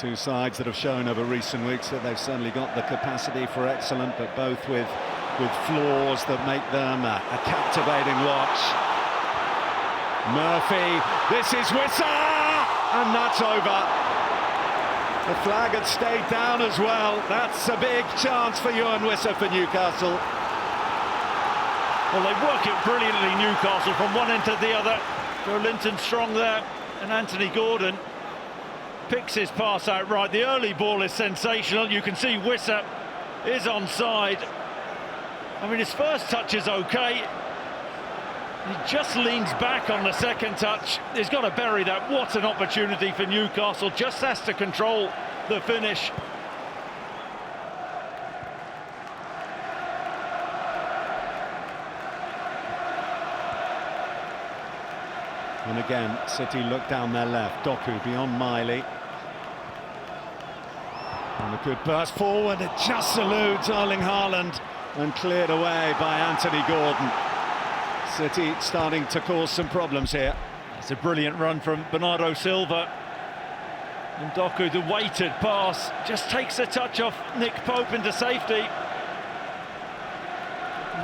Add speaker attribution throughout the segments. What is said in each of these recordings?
Speaker 1: Two sides that have shown over recent weeks that they've certainly got the capacity for excellent, but both with flaws that make them a captivating watch. Murphy, this is Wissa, and that's over. The flag had stayed down as well. That's a big chance for Ewan Wissa for Newcastle.
Speaker 2: Well, they work it brilliantly, Newcastle, from one end to the other. Linton strong there, and Anthony Gordon picks his pass out right. The early ball is sensational. You can see Wissa is onside. I mean, his first touch is okay. He just leans back on the second touch. He's got to bury that. What an opportunity for Newcastle. Just has to control the finish.
Speaker 1: And again, City look down their left. Doku beyond Miley. And a good burst forward. It just eludes Erling Haaland and cleared away by Anthony Gordon. City starting to cause some problems here.
Speaker 2: It's a brilliant run from Bernardo Silva. And Doku, the weighted pass, just takes a touch off Nick Pope into safety.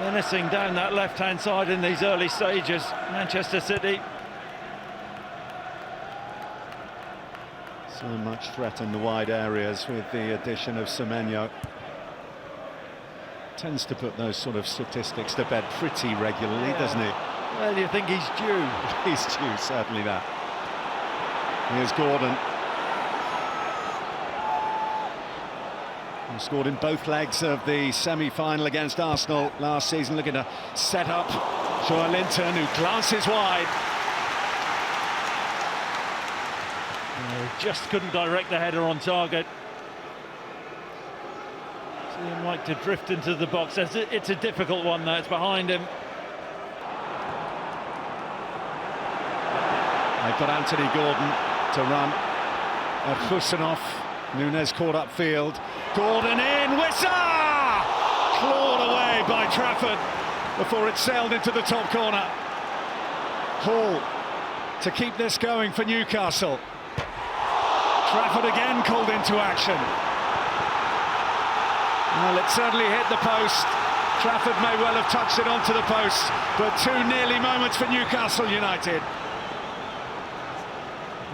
Speaker 2: Menacing down that left-hand side in these early stages, Manchester City.
Speaker 1: So much threat in the wide areas with the addition of Semenyo. Tends to put those sort of statistics to bed pretty regularly, doesn't he?
Speaker 2: Well, you think he's due?
Speaker 1: He's due, certainly that. Here's Gordon. He scored in both legs of the semi-final against Arsenal last season, looking to set up Linton, who glances wide.
Speaker 2: Just couldn't direct the header on target. See him like to drift into the box. It's a difficult one though, it's behind him.
Speaker 1: They've got Anthony Gordon to run at Husanov. Nunes caught up field. Gordon in, Wissa! Clawed away by Trafford before it sailed into the top corner. Hall to keep this going for Newcastle. Trafford again called into action. Well, it certainly hit the post. Trafford may well have touched it onto the post, but two nearly moments for Newcastle United.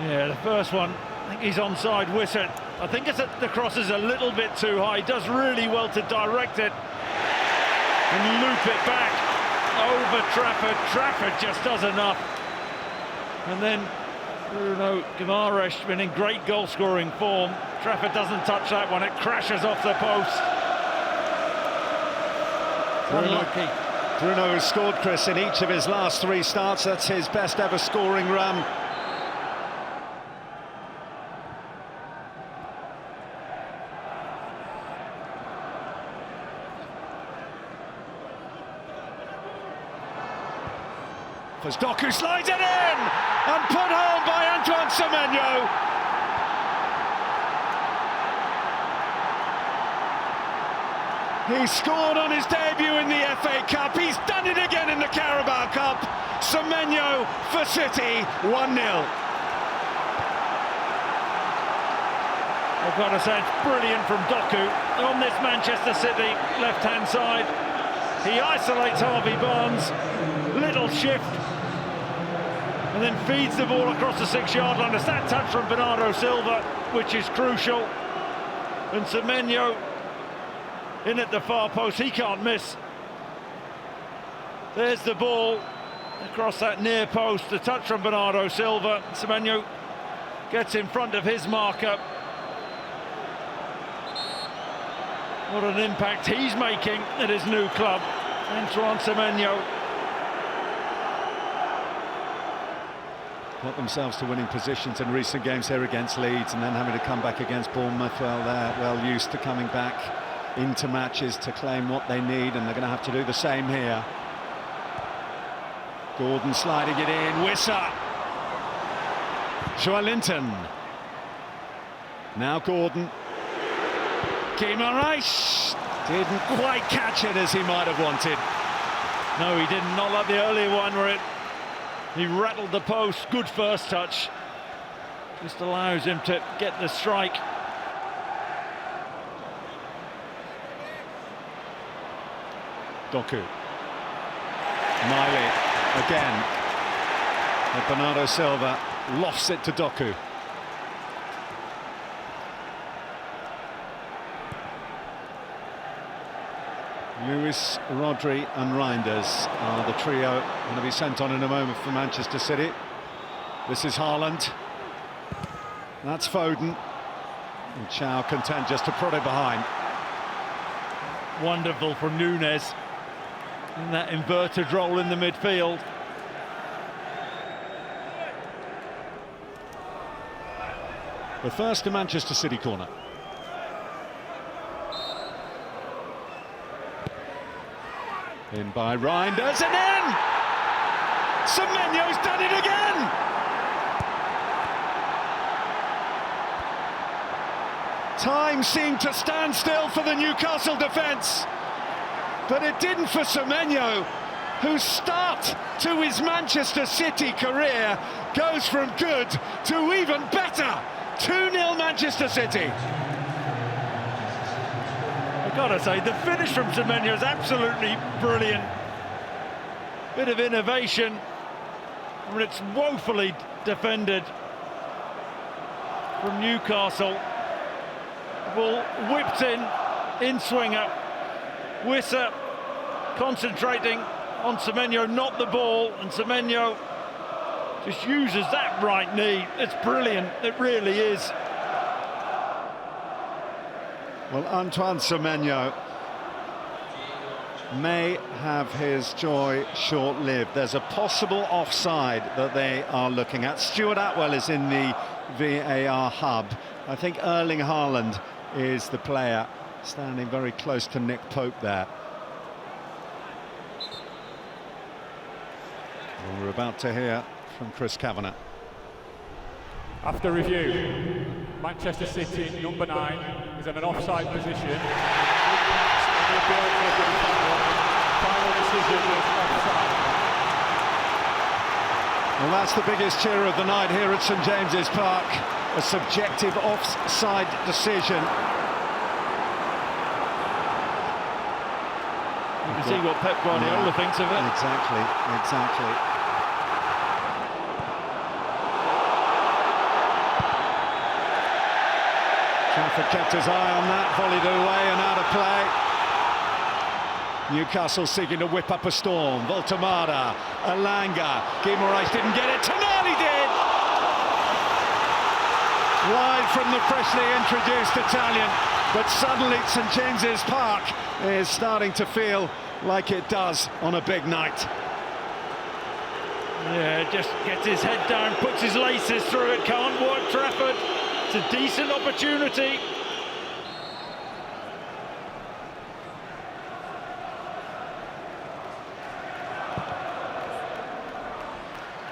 Speaker 2: Yeah, the first one, I think he's onside, Wissa. I think the cross is a little bit too high. He does really well to direct it and loop it back over Trafford. Trafford just does enough. And then Bruno Guimaraes been in great goal-scoring form. Trafford doesn't touch that one, it crashes off the post. Unlucky.
Speaker 1: Bruno has scored, Chris, in each of his last three starts. That's his best ever scoring run. As Doku slides it in and put home by Antoine Semenyo. He scored on his debut in the FA Cup. He's done it again in the Carabao Cup. Semenyo for City, 1-0.
Speaker 2: I've got to say, it's brilliant from Doku on this Manchester City left-hand side. He isolates Harvey Barnes, little shift, and then feeds the ball across the 6-yard line. It's that touch from Bernardo Silva, which is crucial. And Semenyo in at the far post, he can't miss. There's the ball across that near post, the touch from Bernardo Silva. Semenyo gets in front of his marker. What an impact he's making at his new club, Antoine Semenyo.
Speaker 1: Got themselves to winning positions in recent games here against Leeds, and then having to come back against Bournemouth. Well, they're well used to coming back into matches to claim what they need, and they're going to have to do the same here. Gordon sliding it in, Wissa. Linton. Now Gordon. Guimaraes didn't quite catch it as he might have wanted.
Speaker 2: No, he didn't, not like the earlier one where he rattled the post. Good first touch. Just allows him to get the strike.
Speaker 1: Doku. Miley again. And Bernardo Silva lofts it to Doku. Lewis, Rodri and Reinders are the trio going to be sent on in a moment for Manchester City. This is Haaland. That's Foden. And Chow content just to prod it behind.
Speaker 2: Wonderful from Nunez in that inverted role in the midfield.
Speaker 1: The first to Manchester City corner. In by Reinders and in! Semenyo's done it again! Time seemed to stand still for the Newcastle defence, but it didn't for Semenyo, whose start to his Manchester City career goes from good to even better. 2-0 Manchester City.
Speaker 2: I've got to say, the finish from Semenyo is absolutely brilliant. Bit of innovation. I mean, it's woefully defended from Newcastle. Ball whipped in swinger. Wissa concentrating on Semenyo, not the ball, and Semenyo just uses that right knee. It's brilliant, it really is.
Speaker 1: Well, Antoine Semenyo may have his joy short-lived. There's a possible offside that they are looking at. Stuart Atwell is in the VAR hub. I think Erling Haaland is the player standing very close to Nick Pope there. And we're about to hear from Chris Kavanagh.
Speaker 3: After review, Manchester City, number 9, is in an offside position. Final decision is offside.
Speaker 1: Well, that's the biggest cheer of the night here at St James's Park. A subjective offside decision.
Speaker 2: You can see what Pep Guardiola thinks of it.
Speaker 1: Exactly. Trafford kept his eye on that, volleyed away and out of play. Newcastle seeking to whip up a storm. Voltemada, Elanga, Guimaraes didn't get it, Tonali did! Wide from the freshly introduced Italian, but suddenly St James's Park is starting to feel like it does on a big night.
Speaker 2: Yeah, just gets his head down, puts his laces through it, can't work Trafford. It's a decent opportunity.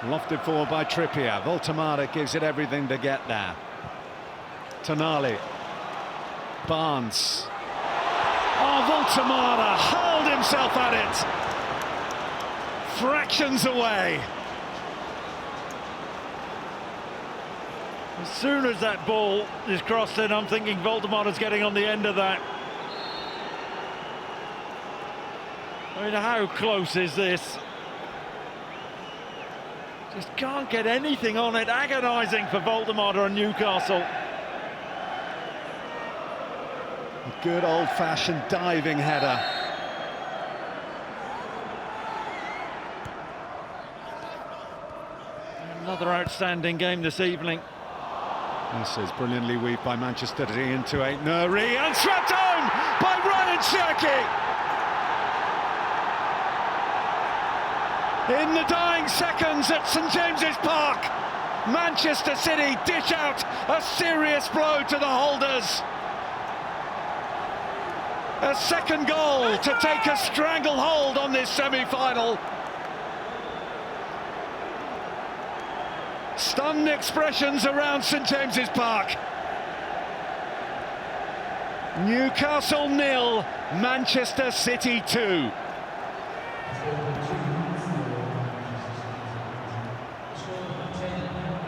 Speaker 1: Lofted forward by Trippier. Voltemada gives it everything to get there. Tonali. Barnes. Oh, Voltemada hurled himself at it. Fractions away.
Speaker 2: As soon as that ball is crossed in, I'm thinking Voltemada's getting on the end of that. I mean, how close is this? Just can't get anything on it. Agonising for Voltemada and Newcastle.
Speaker 1: A good old-fashioned diving header.
Speaker 2: Another outstanding game this evening.
Speaker 1: This is brilliantly weaved by Manchester City into a Nuri and swept home by Ryan Cherki. In the dying seconds at St James's Park, Manchester City dish out a serious blow to the holders. A second goal to take a stranglehold on this semi-final. Stunned expressions around St James's Park. Newcastle 0, Manchester City 2.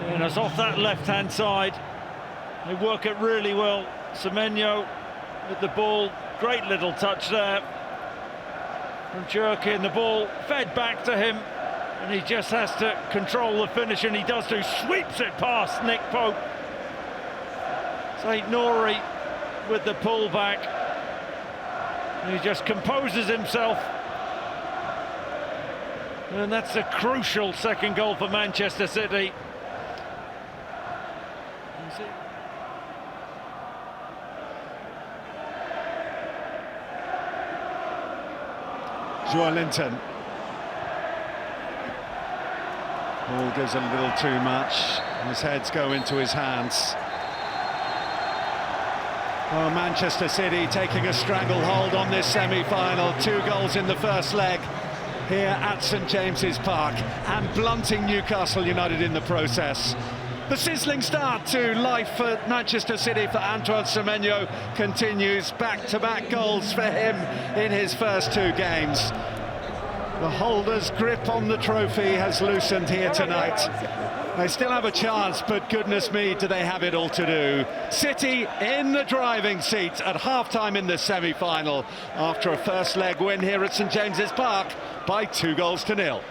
Speaker 2: And it's off that left-hand side. They work it really well. Semenyo with the ball, great little touch there. from Jerky, and the ball fed back to him, and he just has to control the finish, and he does do. Sweeps it past Nick Pope. St. Nori with the pullback, and he just composes himself, and that's a crucial second goal for Manchester City.
Speaker 1: Joelinton. Ball goes a little too much. His heads go into his hands. Well, Manchester City taking a stranglehold on this semi-final. 2 goals in the first leg here at St James's Park, and blunting Newcastle United in the process. The sizzling start to life for Manchester City for Antoine Semenyo continues. Back-to-back goals for him in his first 2 games. The holders' grip on the trophy has loosened here tonight. They still have a chance, but goodness me, do they have it all to do. City in the driving seat at half-time in the semi-final after a first leg win here at St James's Park by 2 goals to 0.